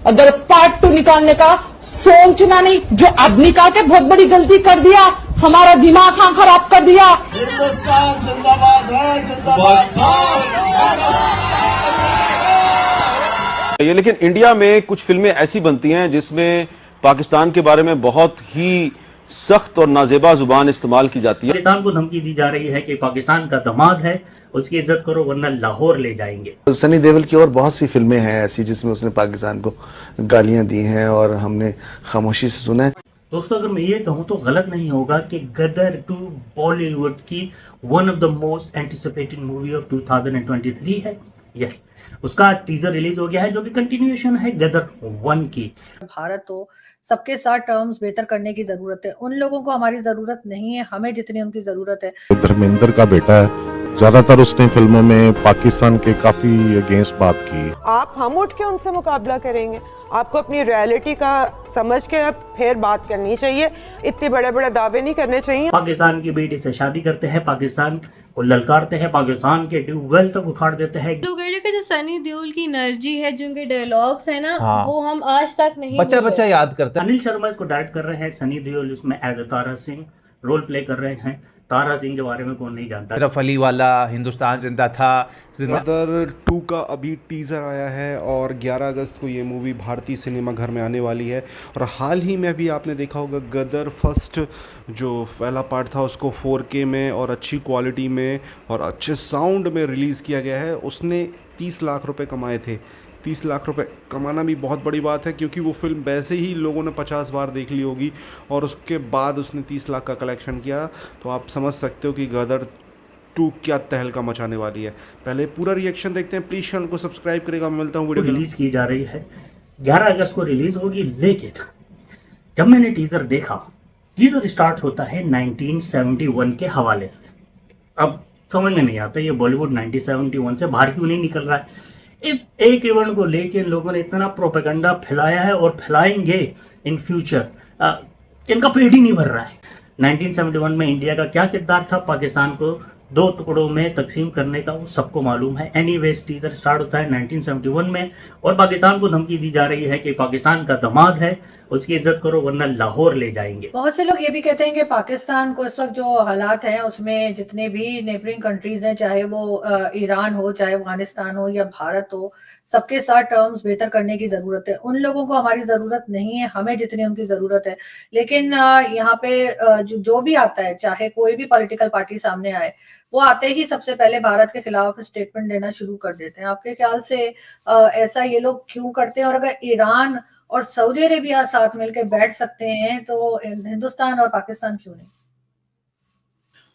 अगर पार्ट 2 निकालने का सोचना नहीं, जो अब निकाल के बहुत बड़ी गलती कर दिया, हमारा दिमाग खराब कर दिया। हिंदुस्तान जिंदाबाद है, जिंदाबाद ये लेकिन इंडिया में कुछ फिल्में ऐसी बनती हैं जिसमें पाकिस्तान के बारे में बहुत ही सख्त और नाजेबा जुबान इस्तेमाल की जाती है। पाकिस्तान को धमकी दी जा रही है कि पाकिस्तान का दामाद है, उसकी इज्जत करो वरना लाहौर ले जाएंगे। सनी देओल की और बहुत सी फिल्में हैं ऐसी जिसमें उसने पाकिस्तान को गालियां दी हैं और हमने खामोशी से सुना है। दोस्तों, अगर मैं ये कहूँ तो गलत नहीं होगा कि गदर 2 बॉलीवुड की one of the most anticipated movie of 2023 है। यस, उसका टीजर रिलीज हो गया है जो कि कंटिन्यूएशन है गदर 1 की। भारत हो, सबके साथ टर्म्स बेहतर करने की जरूरत है। उन लोगों को हमारी जरूरत नहीं है, हमें जितनी उनकी जरूरत है। धर्मेंद्र का बेटा है, ज्यादातर उसने फिल्मों में पाकिस्तान के काफी अगेंस्ट बात की। आप हम उठ के उनसे मुकाबला करेंगे, आपको अपनी रियलिटी का समझ के फिर बात करनी चाहिए। इतने बड़े बड़े दावे नहीं करने चाहिए। पाकिस्तान की बेटी से शादी करते हैं, पाकिस्तान को ललकारते हैं, पाकिस्तान के ट्यूबवेल तक उखाड़ देते हैं। लोग कह रहे हैं कि जो सनी देओल की एनर्जी है, जो उनके डायलॉग्स है ना, वो हम आज तक नहीं बच्चा याद करते हैं। अनिल शर्मा इसको डायरेक्ट कर रहे हैं, सनी देओल इसमें as a Tara Singh role play कर रहे हैं। तारा सिंह के बारे में कौन नहीं जानता। सिर्फ अली वाला हिंदुस्तान जिंदा था। गदर 2 का अभी टीज़र आया है और 11 अगस्त को ये मूवी भारतीय सिनेमा घर में आने वाली है। और हाल ही में अभी आपने देखा होगा गदर फर्स्ट जो पहला पार्ट था उसको 4K में और अच्छी क्वालिटी में और अच्छे साउंड में रिलीज़ किया गया है। उसने 30 लाख रुपए कमाए थे। 30 लाख रुपए कमाना भी बहुत बड़ी बात है क्योंकि वो फिल्म वैसे ही लोगों ने 50 बार देख ली होगी और उसके बाद उसने 30 लाख का कलेक्शन किया। तो आप समझ सकते हो कि गदर 2 क्या तहलका मचाने वाली है। पहले पूरा रिएक्शन देखते हैं। प्लीज़ चैनल को सब्सक्राइब करेगा। मैं मिलता हूँ वीडियो रिलीज़ की जा रही है 11 अगस्त को रिलीज़ होगी। लेकिन जब मैंने टीज़र देखा, टीज़र स्टार्ट होता है 1971 के हवाले से। अब समझ में नहीं आता ये बॉलीवुड 1971 से बाहर क्यों नहीं निकल रहा है। इस एक इवेंट को लेके इन लोगों ने इतना प्रोपेगेंडा फैलाया है और फैलाएंगे इन फ्यूचर। इनका पेट ही नहीं भर रहा है। 1971 में इंडिया का क्या किरदार था, पाकिस्तान को 2 टुकड़ों में तकसीम करने का, वो सबको मालूम है। एनीवेज टीजर स्टार्ट होता है 1971 में और पाकिस्तान को धमकी दी जा रही है कि पाकिस्तान का दामाद है, उसकी इज्जत करो वरना लाहौर ले जाएंगे। बहुत से लोग ये भी कहते हैं कि पाकिस्तान को इस वक्त जो हालात हैं उसमें जितने भी नेबरिंग कंट्रीज हैं, चाहे वो ईरान हो, चाहे अफगानिस्तान हो या भारत हो, सबके साथ टर्म्स बेहतर करने की जरूरत है। उन लोगों को हमारी जरूरत नहीं है, हमें जितनी उनकी जरूरत है। लेकिन यहाँ पे जो भी आता है, चाहे कोई भी पॉलिटिकल पार्टी सामने आए, वो आते ही सबसे पहले भारत के खिलाफ स्टेटमेंट देना शुरू कर देते हैं। आपके ख्याल से ऐसा ये लोग क्यों करते हैं? और अगर ईरान और सऊदी अरेबिया साथ मिलकर बैठ सकते हैं तो हिंदुस्तान और पाकिस्तान क्यों नहीं?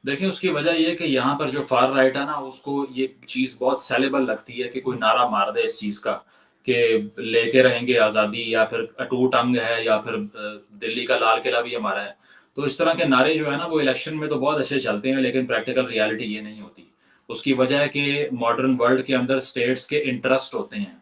देखिए, उसकी वजह ये है कि यहाँ पर जो फार राइट है ना, उसको ये चीज़ बहुत सेलेबल लगती है कि कोई नारा मार दे इस चीज़ का कि लेके रहेंगे आज़ादी, या फिर अटूट अंग है, या फिर दिल्ली का लाल किला भी हमारा है। तो इस तरह के नारे जो है ना, वो इलेक्शन में तो बहुत अच्छे चलते हैं, लेकिन प्रैक्टिकल रियलिटी ये नहीं होती। उसकी वजह है कि मॉडर्न वर्ल्ड के अंदर स्टेट्स के इंटरेस्ट होते हैं,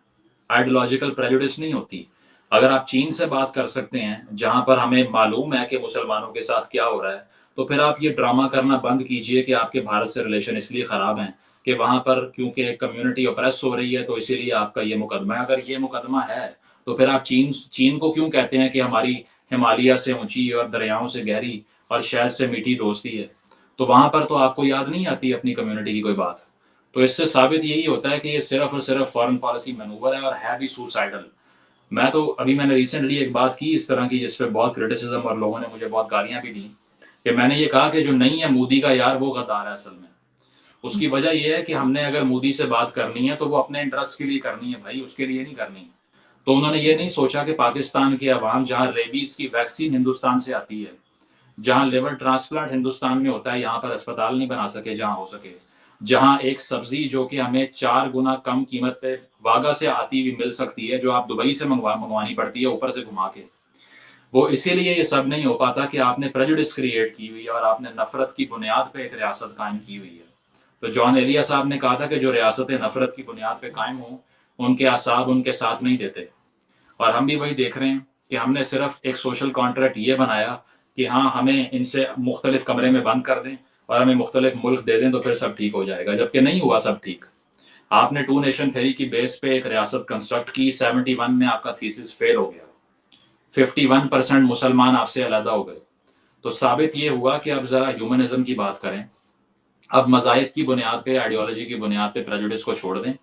आइडियोलॉजिकल प्रेजुडिस नहीं होती। अगर आप चीन से बात कर सकते हैं, जहाँ पर हमें मालूम है कि मुसलमानों के साथ क्या हो रहा है, तो फिर आप ये ड्रामा करना बंद कीजिए कि आपके भारत से रिलेशन इसलिए ख़राब हैं कि वहाँ पर क्योंकि कम्युनिटी ऑप्रेस हो रही है तो इसीलिए आपका ये मुकदमा है। अगर ये मुकदमा है तो फिर आप चीन को क्यों कहते हैं कि हमारी हिमालय से ऊंची और दरियाओं से गहरी और शहद से मीठी दोस्ती है? तो वहाँ पर तो आपको याद नहीं आती अपनी कम्युनिटी की कोई बात। तो इससे साबित यही होता है कि ये सिर्फ और सिर्फ फॉरेन पॉलिसी मैनूवर है और है भी सुसाइडल। मैंने रिसेंटली एक बात की इस तरह की जिस पे बहुत क्रिटिसिज्म और लोगों ने मुझे बहुत गालियां भी दी कि मैंने ये कहा कि जो नहीं है मोदी का यार, वो गद्दार है असल में। उसकी वजह यह है कि हमने अगर मोदी से बात करनी है तो वो अपने इंटरेस्ट के लिए करनी है भाई, उसके लिए नहीं करनी है। तो उन्होंने ये नहीं सोचा कि पाकिस्तान की आवाम, जहाँ रेबीज की वैक्सीन हिंदुस्तान से आती है, जहाँ लिवर ट्रांसप्लांट हिंदुस्तान में होता है, यहाँ पर अस्पताल नहीं बना सके जहाँ हो सके, जहाँ एक सब्जी जो कि हमें 4 गुना कम कीमत पे वागा से आती हुई मिल सकती है, जो आप दुबई से मंगवानी पड़ती है ऊपर से घुमा के, वो इसीलिए ये सब नहीं हो पाता कि आपने प्रेजुडिस क्रिएट की हुई है और आपने नफरत की बुनियाद पे एक रियासत कायम की हुई है। तो जॉन एलिया साहब ने कहा था कि जो रियासतें नफरत की बुनियाद पे कायम हो, उनके असाब उनके साथ नहीं देते। और हम भी वही देख रहे हैं कि हमने सिर्फ एक सोशल कॉन्ट्रैक्ट ये बनाया कि हाँ, हमें इनसे मुख्तलिफ कमरे में बंद कर दें और हमें मुख्तलिफ मुल्क दे दें तो फिर सब ठीक हो जाएगा, जबकि नहीं हुआ सब ठीक। आपने टू नेशन थ्योरी की बेस पे एक रियासत कंस्ट्रक्ट की, 71 में आपका थीसिस फेल हो गया, 51% मुसलमान आपसे अलग हो गए। तो साबित ये हुआ कि अब जरा ह्यूमनिज्म की बात करें, अब मज़ाहिब की बुनियाद पे, आइडियोलॉजी की बुनियाद पे प्रेजुडिस को छोड़ दें,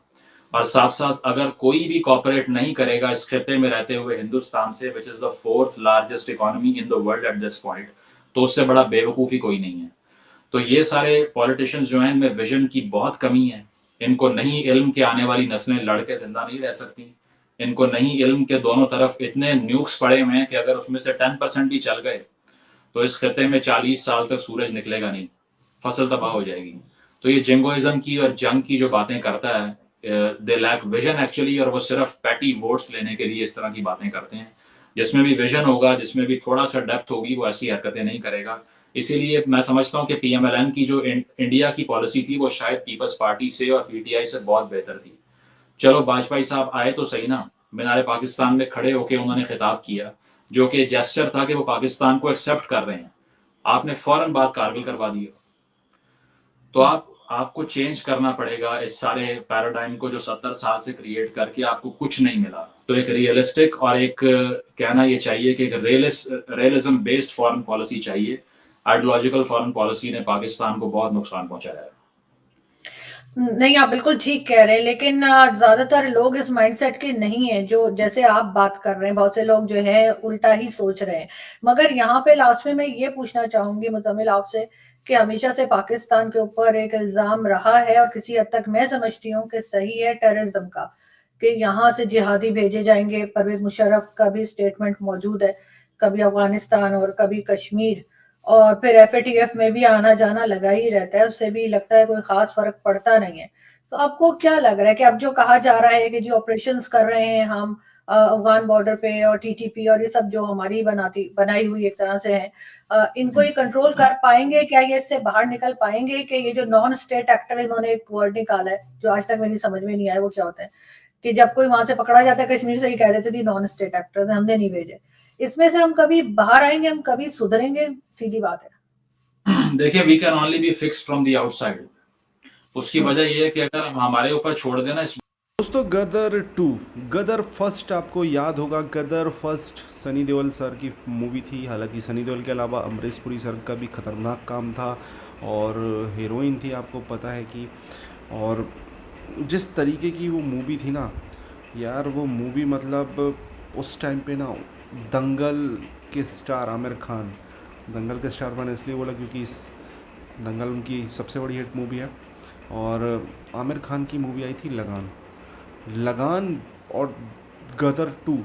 और साथ साथ अगर कोई भी कॉपरेट नहीं करेगा इस खिते में रहते हुए हिंदुस्तान से, which is the 4th largest economy in the world at this point, तो उससे बड़ा बेवकूफ़ी कोई नहीं है। तो ये सारे पॉलिटिशियंस जो हैं, इनमें विजन की बहुत कमी है। इनको नहीं इल्म के आने वाली नस्लें लड़ के जिंदा नहीं रह सकती। इनको नहीं इल्म के दोनों तरफ इतने न्यूक्स पड़े हुए हैं कि अगर उसमें से 10% भी चल गए तो इस खिते में 40 साल तक सूरज निकलेगा नहीं, फसल तबाह हो जाएगी। तो ये जिंगोइज्म की और जंग की जो बातें करता है, दे लैक विजन एक्चुअली, और वो सिर्फ पैटी वोट्स लेने के लिए इस तरह की बातें करते हैं। जिसमें भी विजन होगा, जिसमें भी थोड़ा सा डेप्थ होगी, वो ऐसी हरकतें नहीं करेगा। इसीलिए मैं समझता हूँ कि PMLN की जो इंडिया की पॉलिसी थी वो शायद पीपल्स पार्टी से और PTI से बहुत बेहतर थी। चलो वाजपेयी साहब आए तो सही ना, मीनार पाकिस्तान में खड़े होकर उन्होंने खिताब किया, जो कि जेस्चर था कि वो पाकिस्तान को एक्सेप्ट कर रहे हैं। आपने फौरन बात कारगिल करवा दी। तो आपको चेंज करना पड़ेगा इस सारे पैराडाइम को जो 70 साल से क्रिएट करके आपको कुछ नहीं मिला। तो एक रियलिस्टिक और एक कहना ये चाहिए कि एक रियलिज्म बेस्ड फॉरेन पॉलिसी चाहिए। आइडियोलॉजिकल फॉरेन पॉलिसी ने पाकिस्तान को बहुत नुकसान पहुंचाया है। नहीं, आप बिल्कुल ठीक कह रहे हैं, लेकिन ज्यादातर लोग इस माइंडसेट के नहीं है जो जैसे आप बात कर रहे हैं। बहुत से लोग जो है उल्टा ही सोच रहे हैं। मगर यहाँ पे लास्ट में मैं ये पूछना चाहूंगी मुजम्मिल आपसे कि हमेशा से पाकिस्तान के ऊपर एक इल्जाम रहा है, और किसी हद तक मैं समझती हूँ कि सही है, टेररिज्म का, कि यहाँ से जिहादी भेजे जाएंगे। परवेज मुशर्रफ का भी स्टेटमेंट मौजूद है, कभी अफगानिस्तान और कभी कश्मीर, और फिर FATF में भी आना जाना लगा ही रहता है। उससे भी लगता है कोई खास फर्क पड़ता नहीं है। तो आपको क्या लग रहा है कि अब जो कहा जा रहा है कि जो ऑपरेशंस कर रहे हैं हम अफगान बॉर्डर पे, और TTP और ये सब जो हमारी बनाई हुई एक तरह से है, इनको ये कंट्रोल कर पाएंगे क्या? ये इससे बाहर निकल पाएंगे कि ये जो नॉन स्टेट एक्टर, इन्होंने एक वर्ड निकाला है जो आज तक मेरी समझ में नहीं आया, वो क्या होता है कि जब कोई वहां से पकड़ा जाता है कश्मीर से, ही कह देते थे नॉन स्टेट एक्टर्स, हमने नहीं भेजे। इसमें से हम कभी बाहर आएंगे, हम कभी सुधरेंगे? सीधी बात है। देखिए, we can only be fixed from the outside. उसकी वजह यह है कि अगर हमारे ऊपर छोड़ देना। दोस्तों, गदर 2, गदर फर्स्ट आपको याद होगा। गदर फर्स्ट सनी देओल सर की मूवी थी। हालांकि सनी देओल के अलावा अमरीश पुरी सर का भी खतरनाक काम था, और हीरोइन थी, आपको पता है कि। और जिस तरीके की वो मूवी थी ना यार, वो मूवी मतलब उस टाइम पे ना, दंगल के स्टार आमिर खान, दंगल के स्टार मैंने इसलिए बोला क्योंकि दंगल उनकी सबसे बड़ी हिट मूवी है। और आमिर खान की मूवी आई थी लगान और गदर 2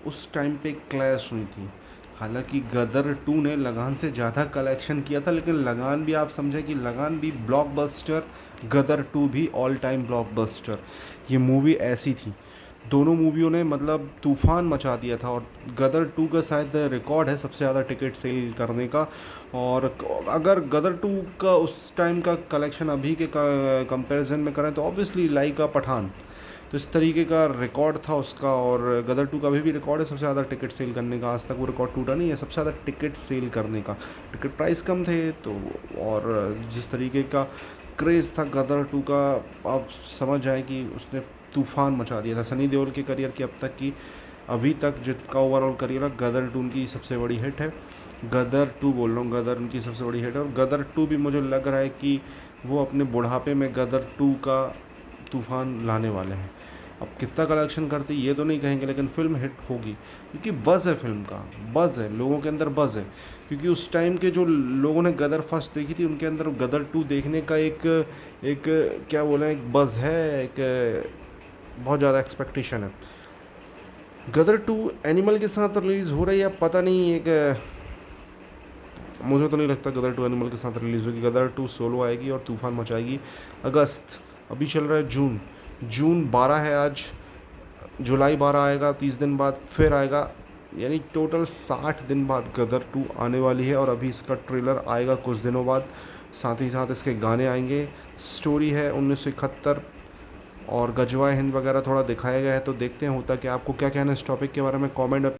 उस टाइम पे क्लैश हुई थी। हालांकि गदर 2 ने लगान से ज़्यादा कलेक्शन किया था, लेकिन लगान भी आप समझें कि लगान भी ब्लॉकबस्टर, गदर 2 भी ऑल टाइम ब्लॉकबस्टर। ये मूवी ऐसी थी, दोनों मूवियों ने मतलब तूफ़ान मचा दिया था। और गदर 2 का शायद रिकॉर्ड है सबसे ज़्यादा टिकट सेल करने का। और अगर गदर 2 का उस टाइम का कलेक्शन अभी के कंपैरिजन में करें तो ऑब्वियसली लाइक अ पठान, तो इस तरीके का रिकॉर्ड था उसका। और गदर 2 का अभी भी रिकॉर्ड है सबसे ज़्यादा टिकट सेल करने का। आज तक वो रिकॉर्ड टूटा नहीं है सबसे ज़्यादा टिकट सेल करने का। टिकट प्राइस कम थे तो, और जिस तरीके का क्रेज़ था गदर 2 का, आप समझ जाए कि उसने तूफ़ान मचा दिया था सनी देओल के करियर की। अब तक की, अभी तक जिनका ओवरऑल करियर है, गदर 2 उनकी सबसे बड़ी हिट है। गदर 2 बोल रहा हूँ, गदर उनकी सबसे बड़ी हिट है। और गदर 2 भी मुझे लग रहा है कि वो अपने बुढ़ापे में गदर 2 का तूफ़ान लाने वाले हैं। अब कितना कलेक्शन करती ये तो नहीं कहेंगे, लेकिन फ़िल्म हिट होगी क्योंकि बज़ है, फिल्म का बज़ है, लोगों के अंदर बज़ है। क्योंकि उस टाइम के जो लोगों ने गदर फर्स्ट देखी थी, उनके अंदर गदर 2 देखने का एक क्या बोलें, एक बज़ है, एक बहुत ज़्यादा एक्सपेक्टेशन है। गदर 2 एनिमल के साथ रिलीज़ हो रही है, पता नहीं, एक मुझे तो नहीं लगता गदर 2 एनिमल के साथ रिलीज़ होगी। गदर 2 सोलो आएगी और तूफ़ान मचाएगी। अगस्त, अभी चल रहा है जून 12 है आज, जुलाई 12 आएगा, 30 दिन बाद फिर आएगा, यानी टोटल 60 दिन बाद गदर 2 आने वाली है। और अभी इसका ट्रेलर आएगा कुछ दिनों बाद, साथ ही साथ इसके गाने आएंगे। स्टोरी है 1971 और गजवा हिंद वगैरह थोड़ा दिखाया गया है। तो देखते हैं होता कि आपको क्या कहना है इस टॉपिक के बारे में, कमेंट